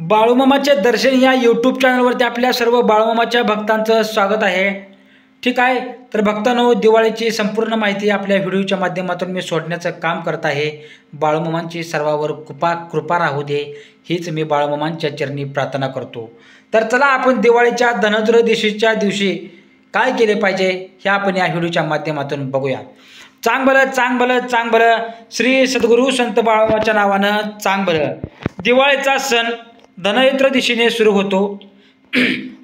बाळूमामाचे दर्शन या यूट्यूब चॅनलवरती आपल्या सर्व बाळूमामाच्या भक्तांचं स्वागत आहे। ठीक आहे, तर भक्तांनो, दिवाळीची संपूर्ण माहिती आपल्या व्हिडिओच्या माध्यमातून मी सोडण्याचं काम करत आहे। बाळूमामांची सर्वावर कृपा राहू दे, हीच मी बाळूमामांच्या चरणी प्रार्थना करतो। तर चला आपण दिवाळीच्या धनत्रयोदशीच्या दिवशी काय केले पाहिजे हे आपण या व्हिडिओच्या माध्यमातून बघूया। चांग भलं श्री सद्गुरू संत बाळूमामाच्या नावानं चांग भलं। दिवाळीचा सण धनत्रयोदशीने सुरू होतो।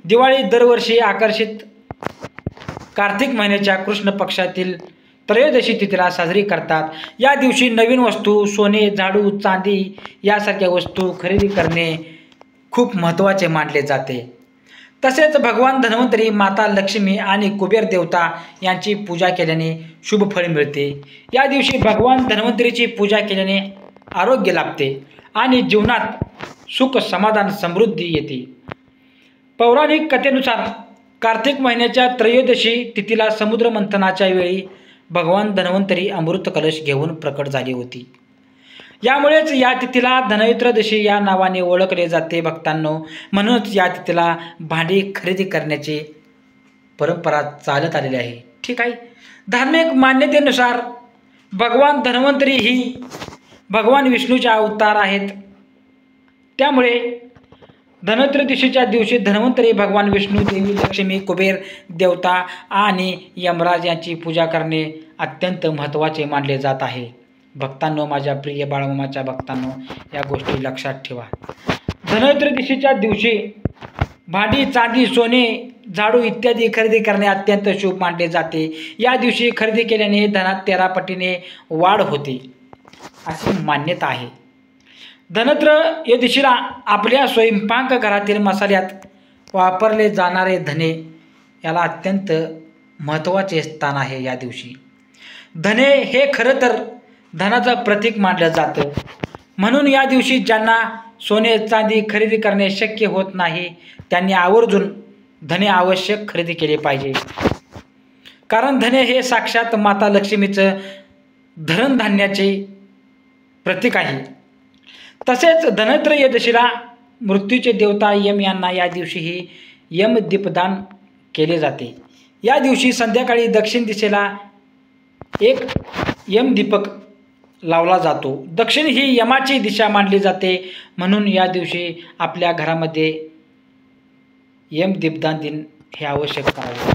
दिवाळी दरवर्षी आकर्षित कार्तिक महिन्याच्या कृष्ण पक्षातील त्रयोदशी तिथीला साजरी करतात। या दिवशी नवीन वस्तू, सोने, झाडू, चांदी यासारख्या वस्तू खरेदी करणे खूप महत्त्वाचे मानले जाते। तसेच भगवान धन्वंतरी, माता लक्ष्मी आणि कुबेर देवता यांची पूजा केल्याने शुभ फळ मिळते। या दिवशी भगवान धन्वंतरीची पूजा केल्याने आरोग्य लाभते आणि जीवनात सुख, समाधान, समृद्धी येते। पौराणिक कथेनुसार कार्तिक महिन्याच्या त्रयोदशी तिथीला समुद्र मंथनाच्या वेळी भगवान धन्वंतरी अमृत कलश घेऊन प्रकट झाली होती। यामुळेच या तिथीला धनत्रयोदशी या नावाने ओळखले जाते। भक्तांनो, म्हणूनच या तिथीला भांडी खरेदी करण्याची परंपरा चालत आलेली आहे। ठीक आहे, धार्मिक मान्यतेनुसार भगवान धन्वंतरी ही भगवान विष्णूचे अवतार आहेत। त्यामुळे धनत्रयोदशीच्या दिवशी धन्वंतरी, भगवान विष्णू, देवी लक्ष्मी, कुबेर देवता आणि यमराज यांची पूजा करणे अत्यंत महत्त्वाचे मानले जात आहे। भक्तांनो, माझ्या प्रिय बाळूमामाच्या भक्तांनो, या गोष्टी लक्षात ठेवा। धनत्रयोदशीच्या दिवशी भांडी, चांदी, सोने, झाडू इत्यादी खरेदी करणे अत्यंत शुभ मानले जाते। या दिवशी खरेदी केल्याने धनात 13 पटीने वाढ होते अशी मान्यता आहे। धनत्रयोदशीला आपल्या स्वयंपाकघरातील मसाल्यात वापरले जाणारे धने याला अत्यंत महत्त्वाचे स्थान आहे। या दिवशी धने हे खरं तर धनाचं प्रतीक मानलं जातं। म्हणून या दिवशी ज्यांना सोने, चांदी खरेदी करणे शक्य होत नाही त्यांनी आवर्जून धने आवश्यक खरेदी केले पाहिजे। कारण धने हे साक्षात माता लक्ष्मीचं धनधान्याचे प्रतीक आहे। तसेच धनत्रयोदशीला मृत्यूचे देवता यम यांना या दिवशीही यम दीपदान केले जाते। या दिवशी संध्याकाळी दक्षिण दिशेला एक यम दीपक लावला जातो। दक्षिण ही यमाची दिशा मानली जाते, म्हणून या दिवशी आपल्या घरामध्ये यम दीपदान दिन हे आवश्यक करावे।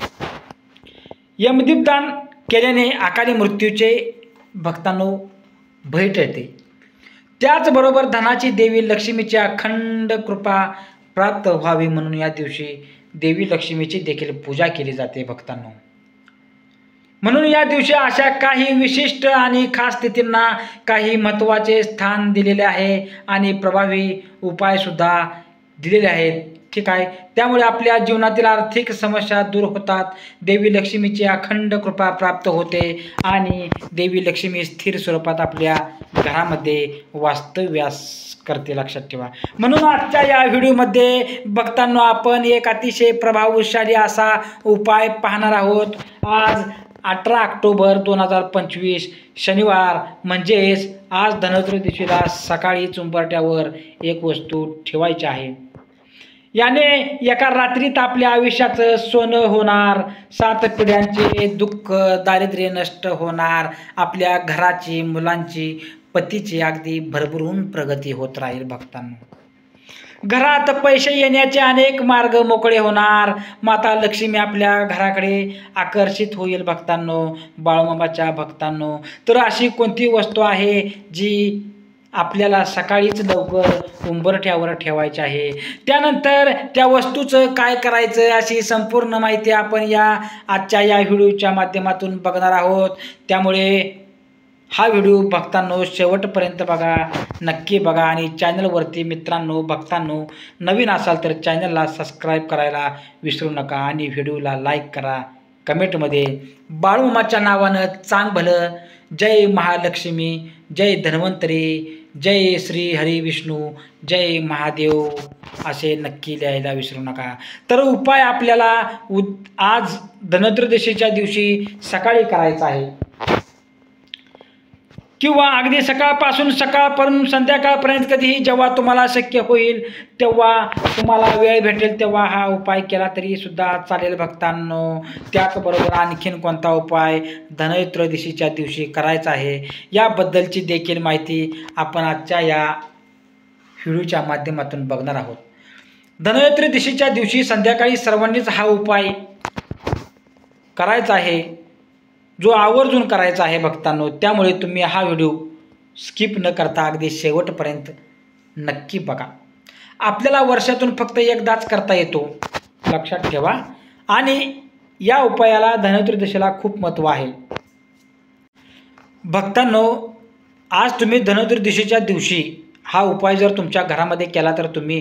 यमदीपदान केल्याने अकाली मृत्यूचे भक्तांनो भय टळते। त्याचबरोबर धनाची देवी लक्ष्मीची अखंड कृपा प्राप्त व्हावी म्हणून या दिवशी देवी लक्ष्मीची देखील पूजा केली जाते। भक्तांनो, म्हणून या दिवशी अशा काही विशिष्ट आणि खास तिथींना काही महत्त्वाचे स्थान दिलेले आहे आणि प्रभावी उपाय सुद्धा दिलेले आहेत। ठीक आहे, त्यामुळे आपल्या जीवनातील आर्थिक समस्या दूर होतात, देवी लक्ष्मीची अखंड कृपा प्राप्त होते आणि देवी लक्ष्मी स्थिर स्वरूपात आपल्या घरामध्ये वास्तव्यास करते, लक्षात ठेवा। म्हणून आजच्या या व्हिडिओमध्ये भक्तांनो आपण एक अतिशय प्रभावशाली असा उपाय पाहणार आहोत। आज 18 ऑक्टोबर 2025 शनिवार, म्हणजेच आज धनत्रयोदशीला सकाळीच उंबरठ्यावर एक वस्तू ठेवायची आहे। याने एका रात्रीत आपल्या आयुष्याचं सोनं होणार, 7 पिढ्यांचे दुःख दारिद्र्य नष्ट होणार, आपल्या घराची, मुलांची, पतीची अगदी भरभरून प्रगती होत राहील। भक्तांनो, घरात पैसे येण्याचे अनेक मार्ग मोकळे होणार, माता लक्ष्मी आपल्या घराकडे आकर्षित होईल। भक्तांनो, बाळूमामाच्या भक्तांनो, तर अशी कोणती वस्तू आहे जी आपल्याला सकाळीच लवकर उंबरठ्यावर ठेवायची आहे, त्यानंतर त्या वस्तूचं काय करायचं अशी संपूर्ण माहिती आपण आजच्या या व्हिडिओच्या माध्यमातून बघणार आहोत। त्यामुळे हा व्हिडिओ भक्तांनो शेवटपर्यंत बघा, नक्की बघा आणि चॅनलवरती मित्रांनो, भक्तांनो नवीन असाल तर चॅनलला सबस्क्राईब करायला विसरू नका आणि व्हिडिओला लाईक करा। कमेंटमध्ये बाळूमामाच्या नावानं चांग भलं, जय महालक्ष्मी, जय धन्वंतरी, जय श्री हरी विष्णू, जय महादेव असे नक्की लिहायला विसरू नका। तर उपाय आपल्याला आज धनत्रयोदशीच्या दिवशी सकाळी करायचा आहे। किंवा अगदी सकाळपासून सकाळपर्यंत संध्याकाळपर्यंत कधीही जेव्हा तुम्हाला शक्य होईल तेव्हा तुम्हाला वेळ भेटेल तेव्हा हा उपाय केला तरी सुद्धा चालेल भक्तांनो. त्याचबरोबर आणखीन कोणता उपाय धनत्रयोदशीच्या दिवशी करायचा आहे याबद्दलची देखील माहिती आपण आजच्या या व्हिडिओच्या माध्यमातून बघणार आहोत. धनत्रयोदशीच्या दिवशी संध्याकाळी सर्वांनीच हा उपाय करायचा आहे, जो आवर्जून करायचा आहे भक्तांनो. त्यामुळे तुम्ही हा व्हिडिओ स्किप न करता अगदी शेवटपर्यंत नक्की बघा. आपल्याला वर्षातून फक्त एकदाच करता येतो, लक्षात ठेवा. आणि या उपायाला धनत्रयोदशीला खूप महत्त्व आहे भक्तांनो. आज तुम्ही धनत्रयोदशीच्या दिवशी हा उपाय जर तुमच्या घरामध्ये केला तर तुम्ही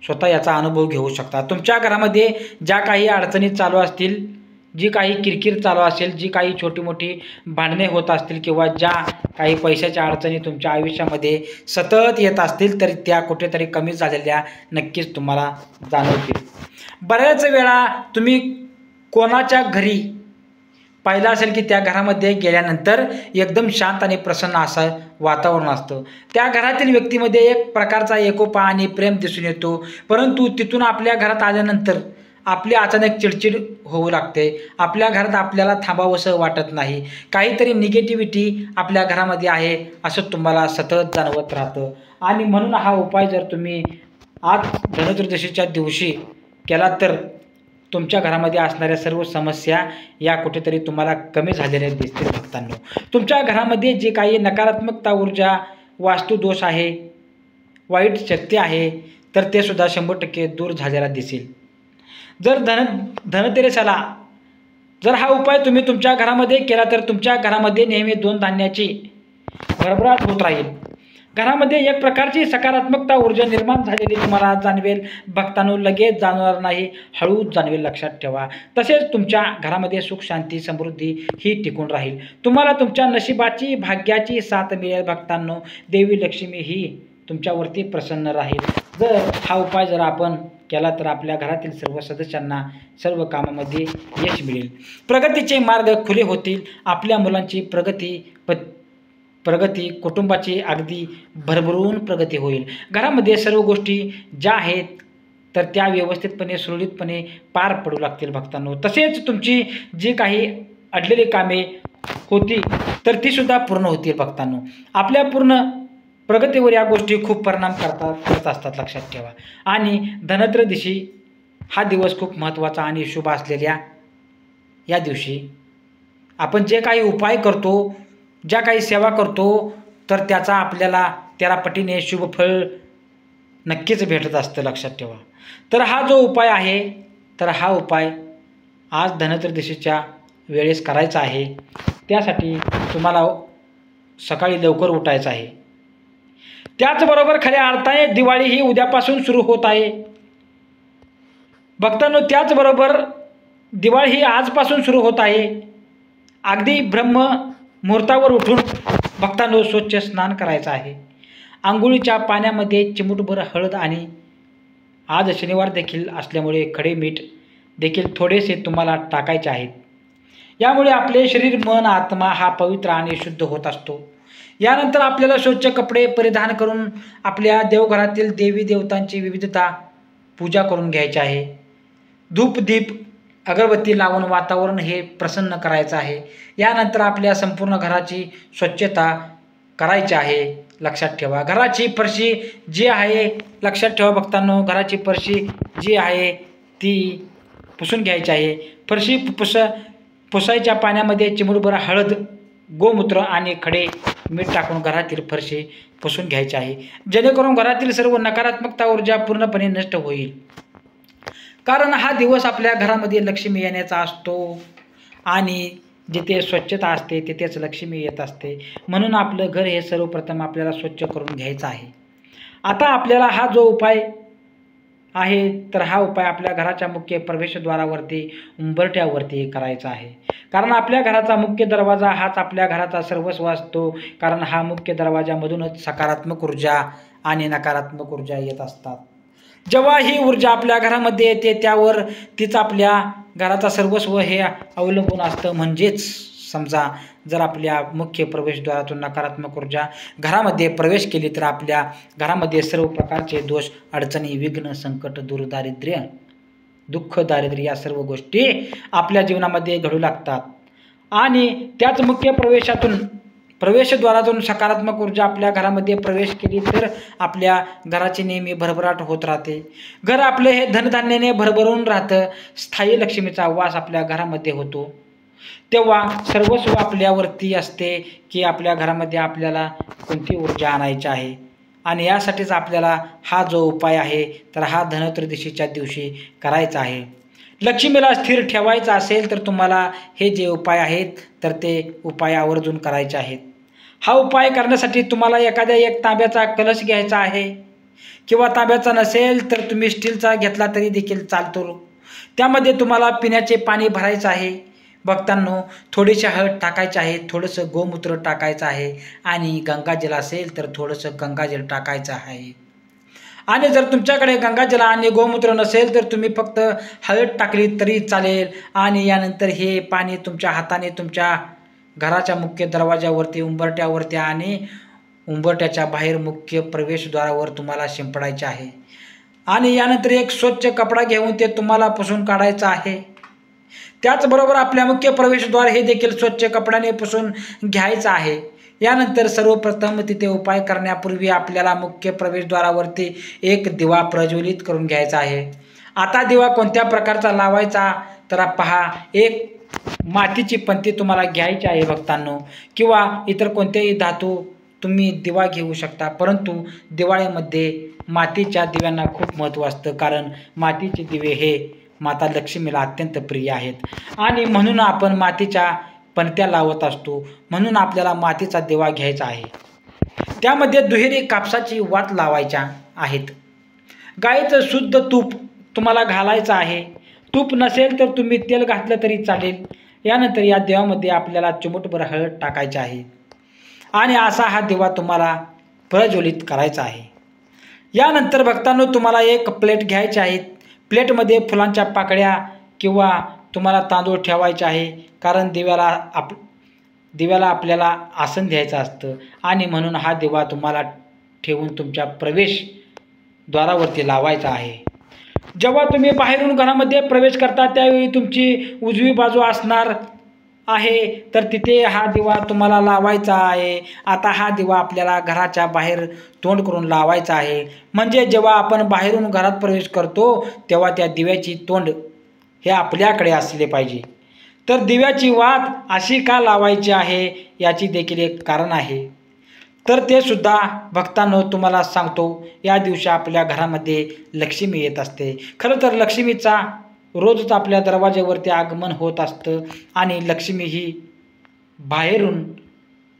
स्वतः याचा अनुभव घेऊ शकता. तुमच्या घरामध्ये ज्या काही अडचणी चालू असतील, जी काही किरकिर चालू असेल, जी काही छोटी मोठी भांडणे होत असतील किंवा ज्या काही पैशाच्या अडचणी तुमच्या आयुष्यामध्ये सतत येत असतील तर त्या कुठेतरी कमी झालेल्या नक्कीच तुम्हाला जाणवतील. बऱ्याच वेळा तुम्ही कोणाच्या घरी पाहिलं असेल की त्या घरामध्ये गेल्यानंतर एकदम शांत आणि प्रसन्न असं वातावरण असतं. त्या घरातील व्यक्तीमध्ये एक प्रकारचा एकोपा आणि प्रेम दिसून येतो. परंतु तिथून आपल्या घरात आल्यानंतर आपली अचानक चिडचिड होऊ लागते. आपल्या घरात आपल्याला थांबावंसं वाटत नाही. काहीतरी निगेटिव्हिटी आपल्या घरामध्ये आहे असं तुम्हाला सतत जाणवत राहतं. आणि म्हणून हा उपाय जर तुम्ही आज धनत्रयोदशीच्या दिवशी केला तर तुमच्या घरामध्ये असणाऱ्या सर्व समस्या या कुठेतरी तुम्हाला कमी झालेल्या दिसतील भक्तांनो. तुमच्या घरामध्ये जे काही नकारात्मकता ऊर्जा, वास्तुदोष आहे, वाईट शक्ती आहे तर ते सुद्धा 100% दूर झालेला दिसेल. जर धनतेरसाला जर हा उपाय तुम्ही तुमच्या घरामध्ये केला तर तुमच्या घरामध्ये नेहमी 2 धान्याची भरभराट होत राहील. घरामध्ये एक प्रकारची सकारात्मकता ऊर्जा निर्माण झालेली तुम्हाला जाणवेल भक्तांनो. लगेच जाणवणार नाही, हळूच जाणवेल, लक्षात ठेवा. तसेच तुमच्या घरामध्ये सुख शांती समृद्धी ही टिकून राहील. तुम्हाला तुमच्या नशिबाची भाग्याची साथ मिळेल भक्तांनो. देवी लक्ष्मी ही तुमच्यावरती प्रसन्न राहील. जर हा उपाय जर आपण केला तर आपल्या घरातील सर्व सदस्यांना सर्व कामामध्ये यश मिळेल. प्रगतीचे मार्ग खुले होतील. आपल्या मुलांची प्रगती कुटुंबाची अगदी भरभरून प्रगती होईल. घरामध्ये सर्व गोष्टी ज्या आहेत तर त्या व्यवस्थितपणे सुरळीतपणे पार पडू लागतील भक्तांनो. तसेच तुमची जी काही अडलेली कामे होती तर ती सुद्धा पूर्ण होतील भक्तांनो. आपल्या पूर्ण प्रगतीवर या गोष्टी खूप परिणाम करत असतात, लक्षात ठेवा. आणि धनत्रयोदशी हा दिवस खूप महत्त्वाचा आणि शुभ असलेल्या या दिवशी आपण जे काही उपाय करतो, ज्या काही सेवा करतो तर त्याचा आपल्याला 13 पटीने शुभ फळ नक्कीच भेटत असतं, लक्षात ठेवा. तर हा जो उपाय आहे तर हा उपाय आज धनत्रयोदशीच्या वेळेस करायचा आहे. त्यासाठी तुम्हाला सकाळी लवकर उठायचं आहे. त्याचबरोबर खऱ्या अर्थाने दिवाळी ही उद्यापासून सुरू होत आहे भक्तांनो. त्याचबरोबर दिवाळी ही आजपासून सुरू होत आहे. अगदी ब्रह्म मुहूर्तावर उठून भक्तांनो स्वच्छ स्नान करायचं आहे. आंघोळीच्या पाण्यामध्ये चिमूटभर हळद आणि आज शनिवार देखील असल्यामुळे खडे मीठ देखील थोडेसे तुम्हाला टाकायचे आहेत. यामुळे आपले शरीर, मन, आत्मा हा पवित्र आणि शुद्ध होत असतो. यानंतर आपल्याला स्वच्छ कपडे परिधान करून आपल्या देवघरातील देवी देवतांची विविधता पूजा करून घ्यायची आहे. धूप दीप अगरबत्ती लावून वातावरण हे प्रसन्न करायचं आहे. यानंतर आपल्या संपूर्ण घराची स्वच्छता करायची आहे, लक्षात ठेवा. घराची फरशी जी आहे, लक्षात ठेवा भक्तांनो, घराची फरशी जी आहे ती पुसून घ्यायची आहे. फरशी पुसायच्या पाण्यामध्ये चिमूटभर हळद, गोमूत्र आणि खडे मीठ टाकून घरातील फरशी पुसून घ्यायची आहे, जेणेकरून घरातील सर्व नकारात्मकता ऊर्जा पूर्णपणे नष्ट होईल. कारण हा दिवस आपल्या घरामध्ये लक्ष्मी येण्याचा असतो आणि जिथे स्वच्छता असते तिथेच लक्ष्मी येत असते. म्हणून आपलं घर हे सर्वप्रथम आपल्याला स्वच्छ करून घ्यायचं आहे. आता आपल्याला हा जो उपाय आहे तर हा उपाय आपल्या घराच्या मुख्य प्रवेशद्वारावरती उंबरठ्यावरती करायचा आहे. कारण आपल्या घराचा मुख्य दरवाजा हाच आपल्या घराचा सर्वस्व असतो. कारण हा मुख्य दरवाजामधूनच सकारात्मक ऊर्जा आणि नकारात्मक ऊर्जा येत असतात. जेव्हा ही ऊर्जा आपल्या घरामध्ये येते त्यावर तीच आपल्या घराचा सर्वस्व हे अवलंबून असतं. म्हणजेच समजा जर आपल्या मुख्य प्रवेशद्वारातून नकारात्मक ऊर्जा घरामध्ये प्रवेश केली तर आपल्या घरामध्ये सर्व प्रकारचे दोष, अडचणी, विघ्न, संकट, दुर्दारिद्र्य, दुःख, दारिद्र्य या सर्व गोष्टी आपल्या जीवनामध्ये घडू लागतात. आणि त्याच मुख्य प्रवेशद्वारातून सकारात्मक ऊर्जा आपल्या घरामध्ये प्रवेश केली तर आपल्या घराची नेहमी भरभराट होत राहते. घर आपले हे धनधान्याने भरभरून राहतं. स्थायी लक्ष्मीचा वास आपल्या घरामध्ये होतो. तेव्हा सर्वस्व आपल्यावरती असते की आपल्या घरामध्ये आपल्याला कोणती ऊर्जा आणायची आहे. आणि यासाठीच आपल्याला हा जो उपाय आहे तर हा धनत्रयोदशीच्या दिवशी करायचा आहे. लक्ष्मीला स्थिर ठेवायचं असेल तर तुम्हाला हे जे उपाय आहेत तर ते उपाय आवर्जून करायचे आहेत. हा उपाय करण्यासाठी तुम्हाला एखाद्या एक तांब्याचा कलश घ्यायचा आहे किंवा तांब्याचा नसेल तर तुम्ही स्टीलचा घेतला तरी देखील चालतो. त्यामध्ये तुम्हाला पिण्याचे पाणी भरायचं आहे. भक्तांनो, थोडीशी हळद टाकायची आहे, थोडंसं गोमूत्र टाकायचं आहे आणि गंगाजल असेल तर थोडंसं गंगाजल टाकायचं आहे. आणि जर तुमच्याकडे गंगाजल आणि गोमूत्र नसेल तर तुम्ही फक्त हळद टाकली तरी चालेल. आणि यानंतर हे पाणी तुमच्या हाताने तुमच्या घराच्या मुख्य दरवाजावरती, उंबरट्यावरती आणि उंबरट्याच्या बाहेर मुख्य प्रवेशद्वारावर तुम्हाला शिंपडायचे आहे. आणि यानंतर एक स्वच्छ कपडा घेऊन ते तुम्हाला पुसून काढायचं आहे. त्याचबरोबर आपल्या मुख्य प्रवेशद्वार हे देखील स्वच्छ कपड्याने पुसून घ्यायचं आहे. यानंतर सर्वप्रथम तिथे उपाय करण्यापूर्वी आपल्याला मुख्य प्रवेशद्वारावरती एक दिवा प्रज्वलित करून घ्यायचा आहे. आता दिवा कोणत्या प्रकारचा लावायचा तर पहा, एक मातीची पंती तुम्हाला घ्यायची आहे भक्तांनो, किंवा इतर कोणतेही धातू तुम्ही दिवा घेऊ शकता. परंतु दिवाळीमध्ये मातीच्या दिव्यांना खूप महत्त्व असतं, कारण मातीचे दिवे हे माता लक्ष्मीला अत्यंत प्रिय आहेत. आणि म्हणून आपण मातीच्या पणत्या लावत असतो. म्हणून आपल्याला मातीचा दिवा घ्यायचा आहे. त्यामध्ये दुहेरी कापसाची वात लावायच्या आहेत. गाईचं शुद्ध तूप तुम्हाला घालायचं आहे. तूप नसेल तर तुम्ही तेल घातलं तरी चालेल. यानंतर या दिव्यामध्ये आपल्याला चिमूटभर हळद टाकायची आहे आणि असा हा दिवा तुम्हाला प्रज्वलित करायचा आहे. यानंतर भक्तांनो, तुम्हाला एक प्लेट घ्यायची आहे. प्लेटमध्ये फुलांच्या पाकळ्या किंवा तुम्हाला तांदूळ ठेवायचे आहे, कारण दिव्याला आपल्याला आसन द्यायचं असतं. आणि म्हणून हा दिवा तुम्हाला ठेवून तुमच्या प्रवेशद्वारावरती लावायचा आहे. जेव्हा तुम्ही बाहेरून घरामध्ये प्रवेश करता त्यावेळी तुमची उजवी बाजू असणार आहे, तर तिथे हा दिवा तुम्हाला लावायचा आहे. आता हा दिवा आपल्याला घराच्या बाहेर तोंड करून लावायचा आहे. म्हणजे जेव्हा आपण बाहेरून घरात प्रवेश करतो तेव्हा त्या दिव्याची तोंड हे आपल्याकडे असले पाहिजे. तर दिव्याची वात अशी का लावायची आहे याची देखील एक कारण आहे. तर ते सुद्धा भक्तांनो तुम्हाला सांगतो. या दिवशी आपल्या घरामध्ये लक्ष्मी येत असते. खरं तर लक्ष्मीचा रोजच आपल्या दरवाज्यावरती आगमन होत असतं आणि लक्ष्मी ही बाहेरून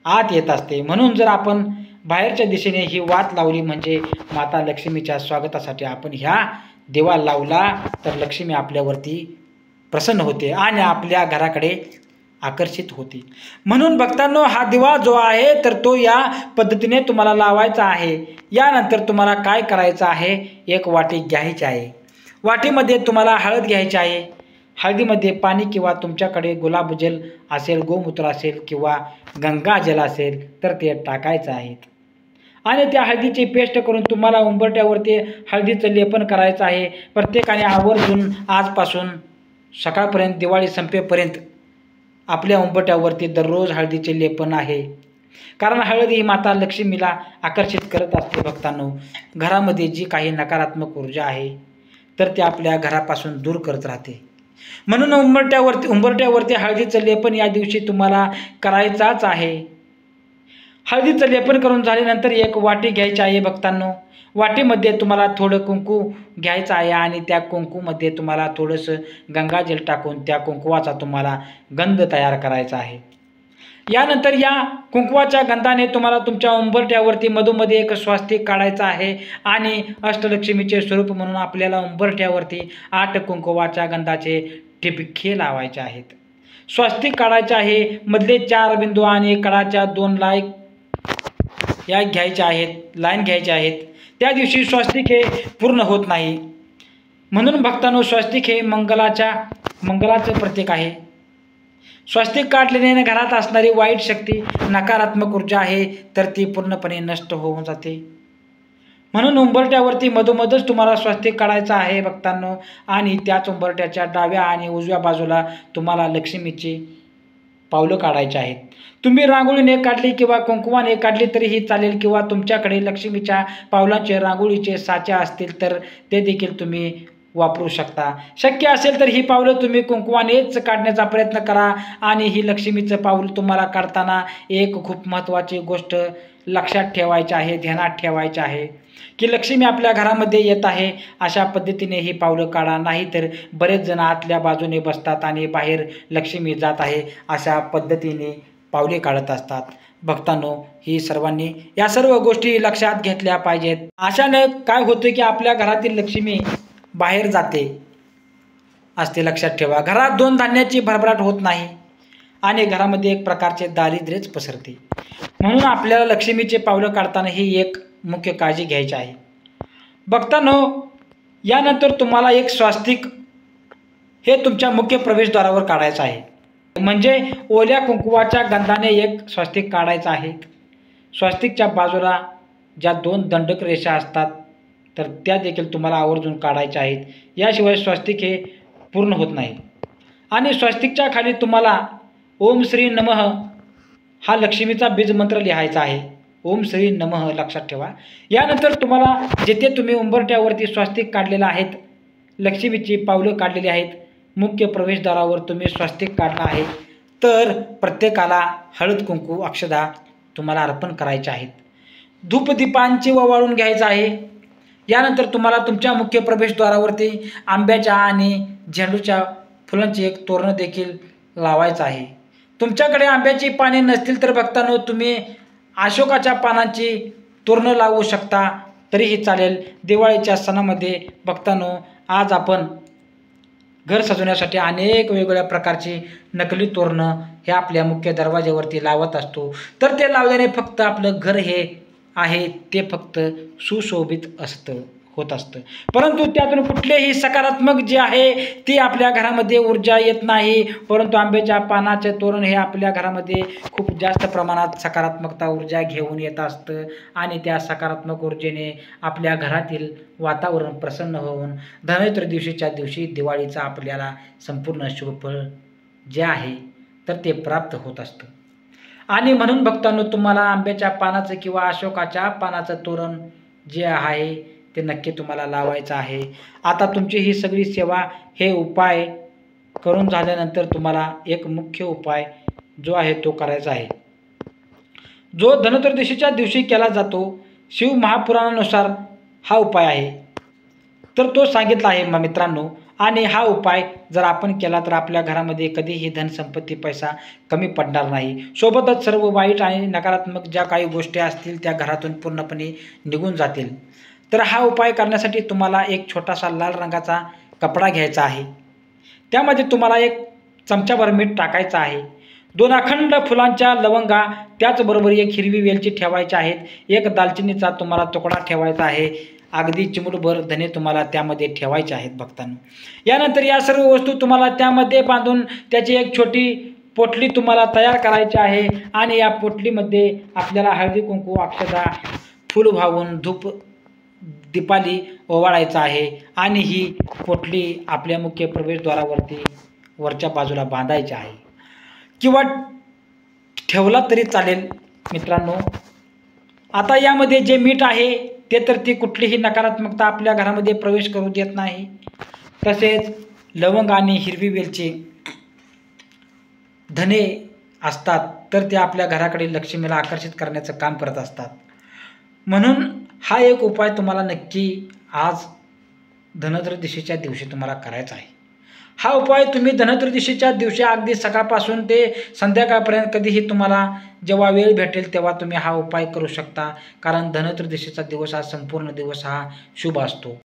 आत येत असते. म्हणून जर आपण बाहेरच्या दिशेने ही वात लावली म्हणजे माता लक्ष्मीच्या स्वागतासाठी आपण ह्या दिवा लावला तर लक्ष्मी आपल्यावरती प्रसन्न होते आणि आपल्या घराकडे आकर्षित होते. म्हणून भक्तांनो, हा दिवा जो आहे तर तो या पद्धतीने तुम्हाला लावायचा आहे. यानंतर तुम्हाला काय करायचं आहे, एक वाटी घ्यायची आहे. वाटीमध्ये तुम्हाला हळद घ्यायची आहे. हळदीमध्ये पाणी किंवा तुमच्याकडे गुलाबजल असेल, गोमूत्र असेल किंवा गंगाजल असेल तर ते टाकायचं आहे. आणि त्या हळदीची पेस्ट करून तुम्हाला उंबरट्यावरती हळदीचं लेपन करायचं आहे. प्रत्येकाने आवर्जून आजपासून सकाळपर्यंत दिवाळी संपेपर्यंत आपल्या उंबरट्यावरती दररोज हळदीचे लेपन आहे. कारण हळद ही माता लक्ष्मीला आकर्षित करत असते. भक्तांनो, घरामध्ये जी काही नकारात्मक ऊर्जा आहे तर ते आपल्या घरापासून दूर करत राहते. म्हणून उंबरट्यावरती हळदीचं लेपन या दिवशी तुम्हाला करायचाच आहे. हळदीचं लेपन करून झाल्यानंतर एक वाटी घ्यायची आहे. भक्तांनो, वाटीमध्ये तुम्हाला थोडं कुंकू घ्यायचं आहे आणि त्या कुंकूमध्ये तुम्हाला थोडंसं गंगाजल टाकून त्या कुंकवाचा तुम्हाला गंध तयार करायचा आहे. यानंतर या कुंकवाच्या गंधाने तुम्हाला तुमच्या उंबरठ्यावरती मधोमध्ये एक स्वास्तिक काढायचं आहे आणि अष्टलक्ष्मीचे स्वरूप म्हणून आपल्याला उंबरठ्यावरती 8 कुंकवाच्या गंधाचे ठिपके लावायचे आहेत. स्वास्तिक काढायचे आहे. मधले 4 बिंदू आणि कडाच्या 2 लाईन या घ्यायच्या आहेत, लाईन घ्यायच्या आहेत. त्या दिवशी स्वास्तिक हे पूर्ण होत नाही. म्हणून भक्तांनो, स्वास्तिक हे मंगलाचं प्रतीक आहे. स्वस्तिक काढल्याने घरात असणारी वाईट शक्ती, नकारात्मक ऊर्जा आहे तर ती पूर्णपणे नष्ट होऊन जाते. म्हणून उंबरठ्यावरती मधोमधच तुम्हाला स्वस्तिक काढायचं आहे भक्तांनो. आणि त्याच उंबरठ्याच्या डाव्या आणि उजव्या बाजूला तुम्हाला लक्ष्मीची पावलं काढायची आहेत. तुम्ही रांगोळीने काढली किंवा कुंकवाने काढली तरीही चालेल, किंवा तुमच्याकडे लक्ष्मीच्या पावलांचे रांगोळीचे साचे असतील तर ते देखील तुम्ही वापरू शकता. शक्य असेल तर ही पावलं तुम्ही कुंकवानेच काढण्याचा प्रयत्न करा. आणि ही लक्ष्मीचं पाऊल तुम्हाला काढताना एक खूप महत्त्वाची गोष्ट लक्षात ठेवायची आहे, ध्यानात ठेवायची आहे की लक्ष्मी आपल्या घरामध्ये येत आहे. अशा पद्धतीने ही पावलं काढा. नाहीतर बरेच जण आतल्या बाजूने बसतात आणि बाहेर लक्ष्मी जात आहे अशा पद्धतीने पावले काढत असतात. भक्तांनो, ही सर्वांनी या सर्व गोष्टी लक्षात घेतल्या पाहिजेत. अशाने काय होतं की आपल्या घरातील लक्ष्मी बाहेर जाते असते. लक्षात ठेवा, घरात दोन धान्याची भरभराट होत नाही आणि घरामध्ये एक प्रकारचे दारिद्र्यच पसरते. म्हणून आपल्याला लक्ष्मीचे पावलं काढताना ही एक मुख्य काळजी घ्यायची आहे. भक्तांनो, यानंतर तुम्हाला एक स्वस्तिक हे तुमच्या मुख्य प्रवेशद्वारावर काढायचं आहे. म्हणजे ओल्या कुंकुवाच्या गंधाने एक स्वस्तिक काढायचं आहे. स्वस्तिकच्या बाजूला ज्या दोन दंडक रेषा असतात तर त्या देखील तुम्हाला आवर्जून काढायच्या आहेत. याशिवाय स्वस्तिक हे पूर्ण होत नाही. आणि स्वस्तिकच्या खाली तुम्हाला ओम श्री नमः हा लक्ष्मीचा बीजमंत्र लिहायचा आहे. ओम श्री नमः लक्षात ठेवा. यानंतर तुम्हाला जिथे तुम्ही उंबरठ्यावरती स्वस्तिक काढलेलं आहेत, लक्ष्मीची पावलं काढलेली आहेत, मुख्य प्रवेशद्वारावर तुम्ही स्वस्तिक काढला आहे, तर प्रत्येकाला हळद कुंकू अक्षदा तुम्हाला अर्पण करायचे आहेत. धूपदीपांची ओवाळून घ्यायचं आहे. यानंतर तुम्हाला तुमच्या मुख्य प्रवेशद्वारावरती आंब्याच्या आणि झेंडूच्या फुलांची एक तोरणं देखील लावायचं आहे. तुमच्याकडे आंब्याची पाने नसतील तर भक्तांनो तुम्ही अशोकाच्या पानांची तोरणं लावू शकता तरीही चालेल. दिवाळीच्या सणामध्ये भक्तांनो आज आपण घर सजवण्यासाठी अनेक वेगवेगळ्या प्रकारची नकली तोरणं हे आपल्या मुख्य दरवाज्यावरती लावत असतो. तर ते लावल्याने फक्त आपलं घर हे आहे ते फक्त सुशोभित होत असतं. परंतु त्यातून कुठलेही सकारात्मक जे आहे ती आपल्या घरामध्ये ऊर्जा येत नाही. परंतु आंब्याच्या पानाचे तोरण हे आपल्या घरामध्ये खूप जास्त प्रमाणात सकारात्मकता ऊर्जा घेऊन येत असतं. आणि त्या सकारात्मक ऊर्जेने आपल्या घरातील वातावरण प्रसन्न होऊन धनत्रयोदशीच्या दिवशी दिवाळीचा आपल्याला संपूर्ण शुभफळ जे आहे तर ते प्राप्त होत असतं. आणि म्हणून भक्तांनो, तुम्हाला आंब्याच्या पानाचं किंवा अशोकाच्या पानाचं तोरण जे आहे ते नक्की तुम्हाला लावायचं आहे. आता तुमची ही सगळी सेवा हे उपाय करून झाल्यानंतर तुम्हाला एक मुख्य उपाय जो आहे तो करायचा आहे, जो धनत्रयोदशीच्या दिवशी केला जातो. शिव महापुराणानुसार हा उपाय आहे तर तो सांगितला आहे मित्रांनो. आणि हा उपाय जर आपण केला तर आपल्या घरामध्ये कधीही धनसंपत्ती पैसा कमी पडणार नाही. सोबतच सर्व वाईट आणि नकारात्मक ज्या काही गोष्टी असतील त्या घरातून पूर्णपणे निघून जातील. तर हा उपाय करण्यासाठी तुम्हाला एक छोटासा लाल रंगाचा कपडा घ्यायचा आहे. त्यामध्ये तुम्हाला एक चमचाभर मीठ टाकायचं आहे. 2 अखंड फुलांच्या लवंगा, त्याचबरोबर एक हिरवी वेलची ठेवायची आहेत. एक दालचिनीचा तुम्हाला तुकडा ठेवायचा आहे. अगदी चिमूटभर धने तुम्हाला त्यामध्ये ठेवायचे आहेत भक्तांनो. यानंतर या सर्व वस्तू तुम्हाला त्यामध्ये बांधून त्याची एक छोटी पोटली तुम्हाला तयार करायची आहे. आणि या पोटलीमध्ये आपल्याला हळदी कुंकू अक्षदा फूल वाहून धूप दीपाली ओवाळायचा आहे. आणि ही पोटली आपल्या मुख्य प्रवेशद्वारावरती वरच्या बाजूला बांधायची आहे किंवा ठेवला तरी चालेल मित्रांनो. आता यामध्ये जे मीठ आहे ते तर ती कुठलीही नकारात्मकता आपल्या घरामध्ये प्रवेश करू देत नाही. तसेच लवंग आणि हिरवी वेलची धने असतात तर ते आपल्या घराकडे लक्ष्मीला आकर्षित करण्याचं काम करत असतात. म्हणून हा एक उपाय तुम्हाला नक्की आज धनत्रयोदशीच्या दिवशी तुम्हाला करायचा आहे. हा उपाय तुम्ही धनत्रयोदशीच्या दिवशी अगदी सकाळपासून ते संध्याकाळपर्यंत कधीही तुम्हाला जेव्हा वेळ भेटेल तेव्हा तुम्ही हा उपाय करू शकता. कारण धनत्रयोदशीचा दिवस हा संपूर्ण दिवस हा शुभ असतो.